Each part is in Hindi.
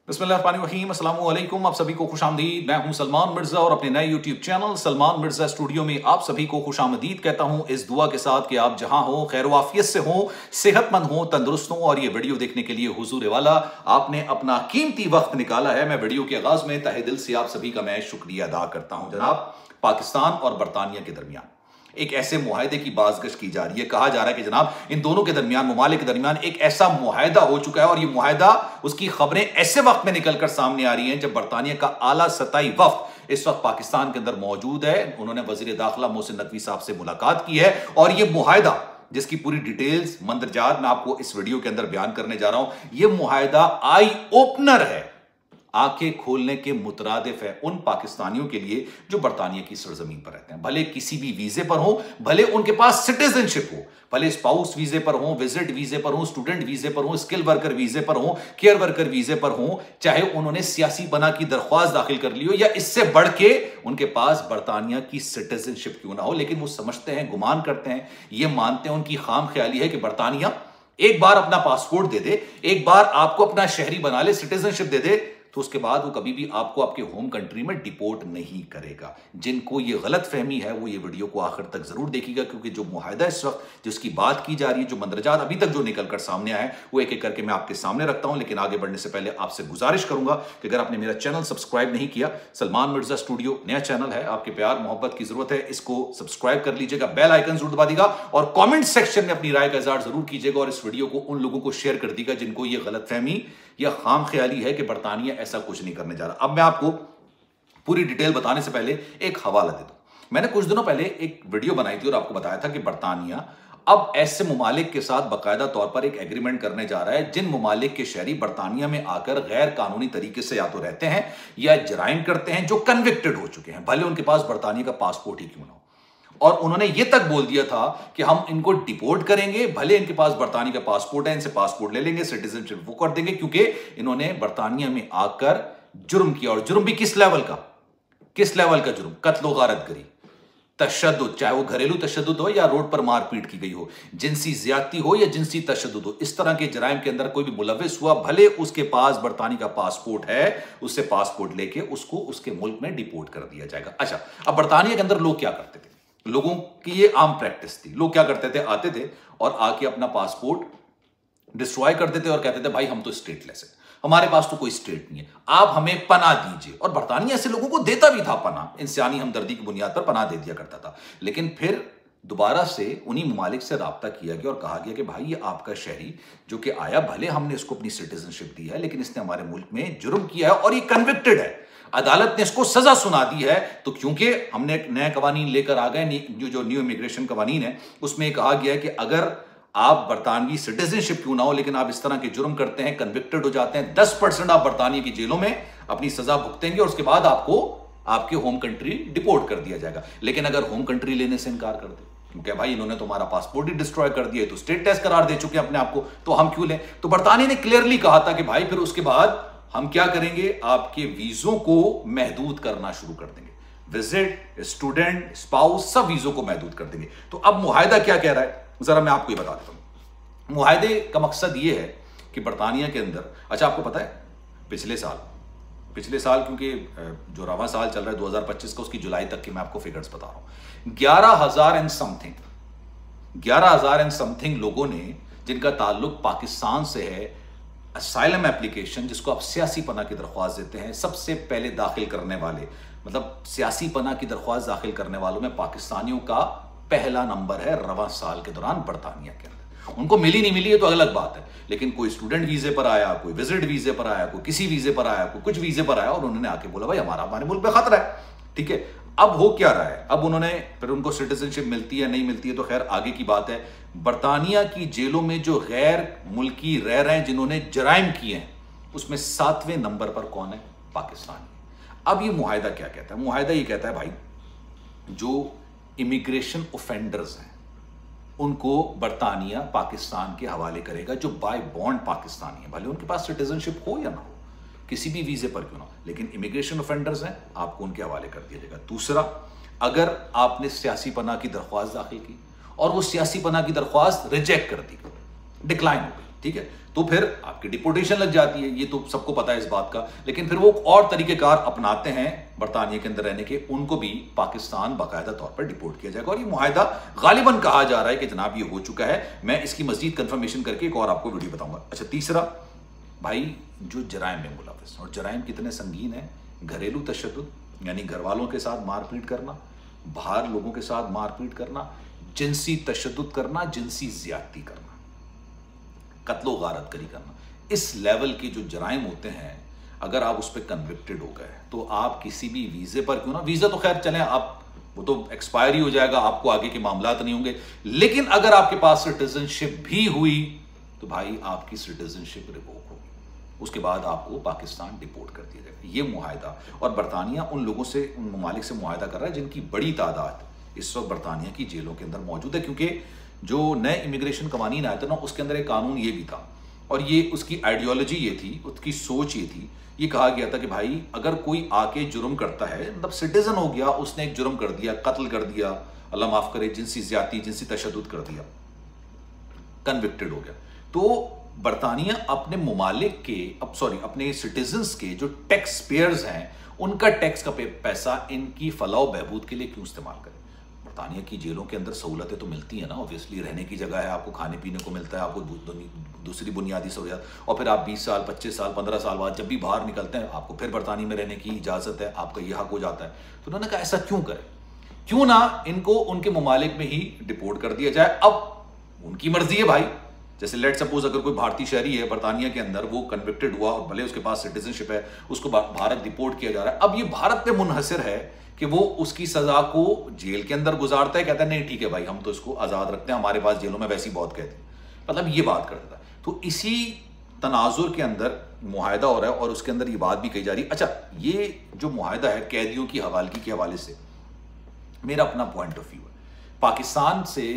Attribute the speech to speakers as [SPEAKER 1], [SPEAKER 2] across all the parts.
[SPEAKER 1] बिस्मिल्लाहिर्रहमानिर्रहीम, अस्सलाम वालेकुम। आप सभी को खुशामदीद। मैं हूं सलमान मिर्जा और अपने नए YouTube channel Salman Mirza studio में आप सभी को खुशामदीद कहता हूं, इस दुआ के साथ कि आप जहां हो खैर वाफियत से हो, सेहतमंद हो, तंदुरुस्त हो। और ये वीडियो देखने के लिए हुजूर वाला आपने अपना कीमती वक्त निकाला है। मैं वीडियो के आगाज में तहे दिल से आप सभी का मैं शुक्रिया अदा करता हूं। जनाब, पाकिस्तान और बरतानिया के दरमियान एक ऐसे मुआहदे की बाज़गश की जा रही है। कहा जा रहा है कि जनाब इन दोनों के दरमियान, मुमालिक के दरमियान एक ऐसा मुआहदा हो चुका है और ये मुआहदा, उसकी खबरें ऐसे वक्त में निकलकर सामने आ रही हैं जब बरतानिया का आला सतही वफ्द इस वक्त पाकिस्तान के अंदर मौजूद है। उन्होंने वजीर दाखिला मोहसिन नकवी साहब से मुलाकात की है और यह मुआहदा, जिसकी पूरी डिटेल्स मंदरजात मैं आपको इस वीडियो के अंदर बयान करने जा रहा हूं, यह मुआहदा आई ओपनर है, आंखें खोलने के मुतरादिफ है उन पाकिस्तानियों के लिए जो बरतानिया की सरजमीन पर रहते हैं। भले किसी भी वीजे पर हो, भले उनके पास सिटीजनशिप हो, भले स्पाउस वीजे पर हो, विजिट वीजे पर हो, स्टूडेंट वीजे पर हो, स्किल वर्कर वीजे पर हो, केयर वर्कर वीजे पर हो, चाहे उन्होंने सियासी पनाह की दरख्वास्त दाखिल कर ली हो या इससे बढ़ के उनके पास बरतानिया की सिटीजनशिप क्यों ना हो, लेकिन वो समझते हैं, गुमान करते हैं, ये मानते हैं, उनकी खाम ख्याली है कि बरतानिया एक बार अपना पासपोर्ट दे दे, एक बार आपको अपना शहरी बना ले, सिटीजनशिप दे दे, तो उसके बाद वो कभी भी आपको आपके होम कंट्री में डिपोर्ट नहीं करेगा। जिनको ये गलत फहमी है वो ये वीडियो को आखिर तक जरूर देखिएगा, क्योंकि जो मुआहदा इस वक्त जिसकी बात की जा रही है, जो मंदरजात अभी तक जो निकलकर सामने आए, वो एक एक करके मैं आपके सामने रखता हूं। लेकिन आगे बढ़ने से पहले आपसे गुजारिश करूंगा कि अगर आपने मेरा चैनल सब्सक्राइब नहीं किया, सलमान मिर्जा स्टूडियो नया चैनल है, आपके प्यार मोहब्बत की जरूरत है, इसको सब्सक्राइब कर लीजिएगा, बेल आइकन जरूर दबा दीजिएगा और कॉमेंट सेक्शन में अपनी राय का इजहार जरूर कीजिएगा और इस वीडियो को उन लोगों को शेयर कर दीजिएगा जिनको ये गलत फहमी या खाम ख्याली है कि बरतानिया ऐसा कुछ नहीं करने जा रहा। अब मैं आपको पूरी डिटेल बताने से पहले एक हवाला दे दूं। मैंने कुछ दिनों पहले एक वीडियो बनाई थी और आपको बताया था कि बरतानिया अब ऐसे मुमालिक के साथ बाकायदा तौर पर एक एग्रीमेंट करने जा रहा है जिन मुमालिक के शहरी बरतानिया में आकर गैर कानूनी तरीके से या तो रहते हैं या जराइम करते हैं, जो कन्विक्टेड हो चुके हैं, भले उनके पास बरतानिया का पासपोर्ट ही क्यों ना हो। और उन्होंने यह तक बोल दिया था कि हम इनको डिपोर्ट करेंगे, भले इनके पास बरतानिया का पासपोर्ट है, इनसे पासपोर्ट ले लेंगे, सिटीजनशिप वो कर देंगे, क्योंकि इन्होंने बरतानिया में आकर जुर्म किया। और जुर्म भी किस लेवल का जुर्म? कत्ल गारतगरी, तशद्दुद, चाहे वो घरेलू तशद्दुद हो या रोड पर मारपीट की गई हो, जिनसी ज्यादती हो या जिनसी तशद्दुद हो, इस तरह के जराइम के अंदर कोई भी मुलविस हुआ, भले उसके पास बरतानिया का पासपोर्ट है, उससे पासपोर्ट लेके उसको उसके मुल्क में डिपोर्ट कर दिया जाएगा। अच्छा, अब बरतानिया के अंदर लोग क्या करते थे? लोगों की ये आम प्रैक्टिस थी। लोग क्या करते थे? आते थे और आके अपना पासपोर्ट डिस्ट्रॉय कर देते और कहते थे भाई हम तो स्टेटलेस है, हमारे पास तो कोई स्टेट नहीं है, आप हमें पनाह दीजिए। और बरतानिया ऐसे लोगों को देता भी था पनाह, इंसानी हमदर्दी की बुनियाद पर पनाह दे दिया करता था। लेकिन फिर दोबारा से उन्हीं ममालिक से राब्ता किया गया और कहा गया कि भाई ये आपका शहरी जो कि आया, भले हमने इसको अपनी सिटीजनशिप दी है, लेकिन इसने हमारे मुल्क में जुर्म किया है और ये कन्विक्टेड है, अदालत ने इसको सजा सुना दी है। तो क्योंकि हमने एक नया कवानीन लेकर आ गए, जो न्यू इमिग्रेशन कवानीन है, उसमें कहा गया है कि अगर आप बरतानवी सिटीजनशिप क्यों ना हो, लेकिन आप इस तरह के जुर्म करते हैं, कन्विक्टेड हो जाते हैं, 10% आप बरतानिया की जेलों में अपनी सजा भुगतेंगे और उसके बाद आपको आपके होम कंट्री डिपोर्ट कर दिया जाएगा। लेकिन अगर होम कंट्री लेने से इनकार कर दे, क्योंकि भाई इन्होंने तो हमारा पासपोर्ट ही डिस्ट्रॉय कर दिया, तो स्टेट टेस्ट करार दे चुके हैं अपने आप को, तो हम क्यों लें? तो बरतानिया ने क्लियरली कहा था कि भाई फिर उसके बाद हम क्या करेंगे, आपके वीजों को महदूद करना शुरू कर देंगे, विजिट, स्टूडेंट, स्पाउस, सब वीजों को महदूद कर देंगे। तो अब मुआहदा क्या कह रहा है, जरा मैं आपको ये बता देता हूं। मुआहदे का मकसद ये है कि बरतानिया के अंदर, अच्छा आपको पता है पिछले साल क्योंकि जो रवा साल चल रहा है 2025 का, उसकी जुलाई तक की मैं आपको फिगर्स बता रहा हूं, 11,000 एंड समथिंग लोगों ने, जिनका ताल्लुक पाकिस्तान से है, असाइलम एप्लीकेशन, जिसको आप सियासी पनाह की दरख्वास्त देते हैं, सबसे पहले दाखिल करने वाले, मतलब सियासी पनाह की दरख्वास्त दाखिल करने वालों में पाकिस्तानियों का पहला नंबर है रवा साल के दौरान बरतानिया के अंदर। उनको मिली नहीं मिली है तो अलग बात है, लेकिन कोई स्टूडेंट वीजे पर आया, कोई विजिट वीजे पर आया, कोई किसी वीजे पर आया, कोई कुछ वीजे पर आया और उन्होंने आके बोला भाई हमारे मुल्क में खतरा है। ठीक है, अब हो क्या रहा है, अब उन्होंने फिर उनको सिटीजनशिप मिलती है नहीं मिलती है तो खैर आगे की बात है। बरतानिया की जेलों में जो गैर मुल्की रह रहे हैं, जिन्होंने जराइम किए हैं, उसमें 7वें नंबर पर कौन है? पाकिस्तानी। अब ये मुआहदा क्या कहता है? मुआहदा ये कहता है भाई जो इमिग्रेशन ऑफेंडर्स हैं उनको बरतानिया पाकिस्तान के हवाले करेगा, जो बाय बॉन्ड पाकिस्तानी है, भले उनके पास सिटीजनशिप हो या ना हो, किसी भी वीजे पर क्यों ना हो, लेकिन इमिग्रेशन ऑफेंडर्स हैं, आपको उनके हवाले कर दिया जाएगा। दूसरा, अगर आपने सियासी पनाह की दरख्वास्त दाखिल की और वो सियासी पनाह की दरख्वास्त रिजेक्ट कर दी, डिक्लाइन हो गई, ठीक है, तो फिर आपकी डिपोर्टेशन लग जाती है, ये तो सबको पता है इस बात का। लेकिन फिर वो और तरीकेकार अपनाते हैं बरतानिया के अंदर रहने के, उनको भी पाकिस्तान बाकायदा तौर पर डिपोर्ट किया जाएगा। और ये मुआहदा गालिबन कहा जा रहा है कि जनाब ये हो चुका है। मैं इसकी मजीद कंफर्मेशन करके एक और आपको वीडियो बताऊंगा। अच्छा, तीसरा भाई, जो जराइम में मुलविस, और जराइम कितने संगीन है, घरेलू तशद्दुद यानी घर वालों के साथ मारपीट करना, बाहर लोगों के साथ मारपीट करना, जिनसी तशद्दुद करना, जिनसी ज्यादती करना, कत्लो गारत करी करना, इस लेवल के जो जराइम होते हैं, अगर आप उस पर कन्विक्टेड हो गए तो आप किसी भी वीजे पर क्यों ना, वीजा तो खैर चले आप, वो तो एक्सपायर ही हो जाएगा, आपको आगे के मामला नहीं होंगे, लेकिन अगर आपके पास सिटीजनशिप भी हुई तो भाई आपकी सिटीजनशिप रिवोक होगी, उसके बाद आपको पाकिस्तान डिपोर्ट कर दिया जाएगा। ये मुआहदा, और बरतानिया उन लोगों से, उन ममालिक से मुआहदा कर रहा है जिनकी बड़ी तादाद इस वक्त बरतानिया की जेलों के अंदर मौजूद है, क्योंकि जो नए इमिग्रेशन कवानीन आए थे ना, उसके अंदर एक कानून ये भी था, और ये उसकी आइडियोलॉजी ये थी, उसकी सोच ये थी, ये कहा गया था कि भाई अगर कोई आके जुर्म करता है, मतलब सिटीजन हो गया, उसने एक जुर्म कर दिया, कत्ल कर दिया, अल्लाह माफ करे, जिनसी ज्यादती, जिनसी तशद्दुद कर दिया, कन्विक्टेड हो गया, तो बरतानिया अपने ममालिक के, अपने सिटीजन्स के जो टैक्स पेयर्स हैं, उनका टैक्स का पैसा इनकी फलाह बहबूद के लिए क्यों इस्तेमाल करें। बरतानिया की जेलों के अंदर सहूलतें तो मिलती है ना, ऑब्वियसली रहने की जगह है, आपको खाने पीने को मिलता है, आपको दूसरी बुनियादी सहूलियत, और फिर आप 20 साल 25 साल 15 साल बाद जब भी बाहर निकलते हैं आपको फिर बरतानिया में रहने की इजाज़त है, आपका यह हक हो जाता है। तो उन्होंने कहा ऐसा क्यों करें, क्यों ना इनको उनके ममालिक में ही डिपोर्ट कर दिया जाए। अब उनकी मर्जी है भाई, जैसे लेट सपोज अगर कोई भारतीय शहरी है बरतानिया के अंदर, वो कन्विक्टेड हुआ और भले उसके पास सिटीजनशिप है, उसको भारत डिपोर्ट किया जा रहा है। अब ये भारत पे मुनहसर है कि वो उसकी सजा को जेल के अंदर गुजारता है, कहता है नहीं ठीक है भाई, हम तो इसको आजाद रखते हैं, हमारे पास जेलों में वैसी बहुत कैद है, मतलब ये बात कर देता है। तो इसी तनाजुर के अंदर मुआहदा हो रहा है, और उसके अंदर ये बात भी कही जा रही है। अच्छा, ये जो मुआहदा है कैदियों की हवालगी के हवाले से, मेरा अपना पॉइंट ऑफ व्यू है, पाकिस्तान से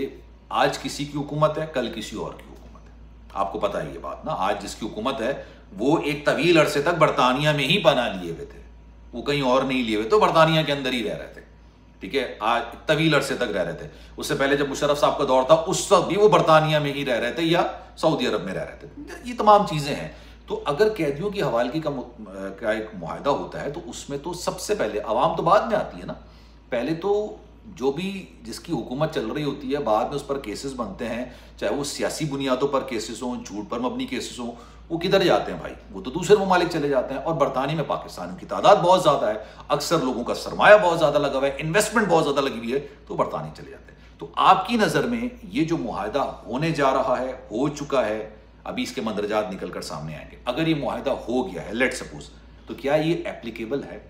[SPEAKER 1] आज किसी की हुकूमत है, कल किसी और की हुकूमत है, आपको पता है ये बात ना। आज जिसकी हुकूमत है वो एक तवील अरसे तक बरतानिया में ही पनाह लिए हुए थे, वो कहीं और नहीं लिए हुए, तो बरतानिया के अंदर ही रह रहे थे, ठीक है, आज तवील अरसे तक रह रहे थे। उससे पहले जब मुशर्रफ साहब का दौर था, उस वक्त भी वो बरतानिया में ही रह रहे थे या सऊदी अरब में रह रहे थे। ये तमाम चीजें हैं। तो अगर कैदियों की हवालगी का एक मुआहदा होता है, तो उसमें तो सबसे पहले अवाम तो बाद में आती है ना, पहले तो जो भी जिसकी हुकूमत चल रही होती है, बाद में उस पर केसेस बनते हैं, चाहे वो सियासी बुनियादों पर केसेस हों, झूठ पर मबनी केसेस हों, वो किधर जाते हैं भाई, वो तो दूसरे ममालिक चले जाते हैं। और बरतानिया में पाकिस्तानियों की तादाद बहुत ज्यादा है, अक्सर लोगों का सरमाया बहुत ज्यादा लगा हुआ है, इन्वेस्टमेंट बहुत ज्यादा लगी हुई है, तो बरतानिया चले जाते हैं। तो आपकी नजर में ये जो मुआहदा होने जा रहा है, हो चुका है, अभी इसके मंदरजात निकलकर सामने आएंगे, अगर ये मुआहदा हो गया है लेट सपोज, तो क्या ये एप्लीकेबल है,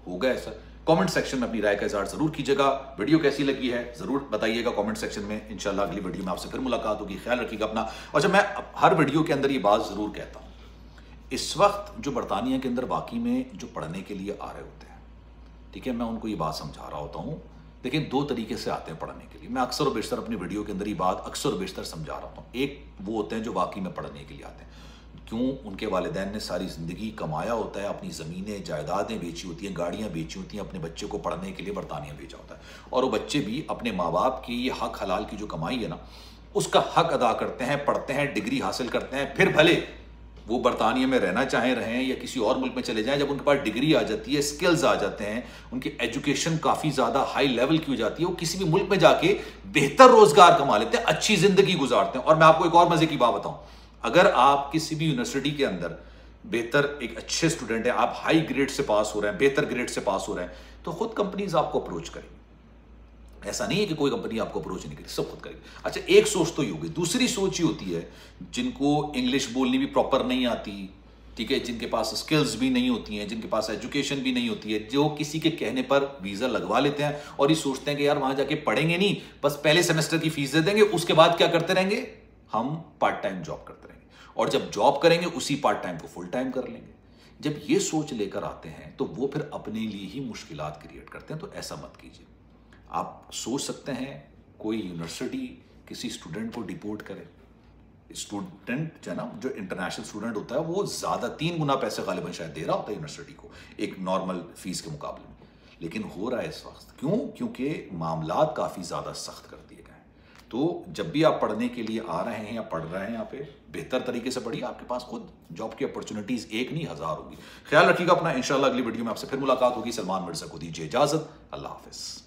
[SPEAKER 1] होगा ऐसा? कमेंट सेक्शन में अपनी राय का इज़हार जरूर कीजिएगा। वीडियो कैसी लगी है जरूर बताइएगा कमेंट सेक्शन में। इंशाल्लाह अगली वीडियो में आपसे फिर मुलाकात होगी। ख्याल रखिएगा अपना। और जब मैं हर वीडियो के अंदर ये बात जरूर कहता हूँ, इस वक्त जो बरतानिया के अंदर बाकी में जो पढ़ने के लिए आ रहे होते हैं, ठीक है, मैं उनको ये बात समझा रहा होता हूँ, लेकिन दो तरीके से आते हैं पढ़ने के लिए। मैं अक्सर और बेशतर अपनी वीडियो के अंदर ये बात अक्सर और बेशतर समझा रहा हूँ। एक वो होते हैं जो वाकई में पढ़ने के लिए आते हैं, क्यों, उनके वालिदैन ने सारी ज़िंदगी कमाया होता है, अपनी ज़मीनें जायदादें बेची होती हैं, गाड़ियाँ बेची होती हैं, अपने बच्चे को पढ़ने के लिए बरतानिया भेजा होता है, और वो बच्चे भी अपने माँ बाप की ये हक हलाल की जो कमाई है ना, उसका हक अदा करते हैं, पढ़ते हैं, डिग्री हासिल करते हैं, फिर भले वो बरतानिया में रहना चाहें रहें या किसी और मुल्क में चले जाएं, जब उनके पास डिग्री आ जाती है, स्किल्स आ जाते हैं, उनकी एजुकेशन काफ़ी ज़्यादा हाई लेवल की हो जाती है, वो किसी भी मुल्क में जाके बेहतर रोज़गार कमा लेते हैं, अच्छी ज़िंदगी गुजारते हैं। और मैं आपको एक और मज़े की बात बताऊँ, अगर आप किसी भी यूनिवर्सिटी के अंदर बेहतर एक अच्छे स्टूडेंट हैं, आप हाई ग्रेड से पास हो रहे हैं, बेहतर ग्रेड से पास हो रहे हैं, तो खुद कंपनीज आपको अप्रोच करेंगी। ऐसा नहीं है कि कोई कंपनी आपको अप्रोच नहीं करेगी, सब खुद करेगी। अच्छा, एक सोच तो ये होगी। दूसरी सोच ये होती है जिनको इंग्लिश बोलनी भी प्रॉपर नहीं आती, ठीक है, जिनके पास स्किल्स भी नहीं होती हैं, जिनके पास एजुकेशन भी नहीं होती है, जो किसी के कहने पर वीज़ा लगवा लेते हैं और ये सोचते हैं कि यार वहाँ जाके पढ़ेंगे नहीं, बस पहले सेमेस्टर की फीस दे देंगे, उसके बाद क्या करते रहेंगे, हम पार्ट टाइम जॉब करते रहेंगे, और जब जॉब करेंगे उसी पार्ट टाइम को फुल टाइम कर लेंगे। जब ये सोच लेकर आते हैं तो वो फिर अपने लिए ही मुश्किलात क्रिएट करते हैं। तो ऐसा मत कीजिए। आप सोच सकते हैं कोई यूनिवर्सिटी किसी स्टूडेंट को डिपोर्ट करे, स्टूडेंट जो है ना, जो इंटरनेशनल स्टूडेंट होता है, वो ज़्यादा 3 गुना पैसे गालिबन शायद दे रहा होता है यूनिवर्सिटी को एक नॉर्मल फीस के मुकाबले में, लेकिन हो रहा है इस वक्त। क्यों? क्योंकि मामलात काफ़ी ज़्यादा सख्त कर दिए गए हैं। तो जब भी आप पढ़ने के लिए आ रहे हैं या पढ़ रहे हैं यहाँ पे, बेहतर तरीके से पढ़िए, आपके पास खुद जॉब की अपॉर्चुनिटीज एक नहीं 1000 होगी। ख्याल रखिएगा अपना, इंशाल्लाह अगली वीडियो में आपसे फिर मुलाकात होगी। सलमान मिर्जा को दीजिए इजाजत, अल्लाह हाफिज।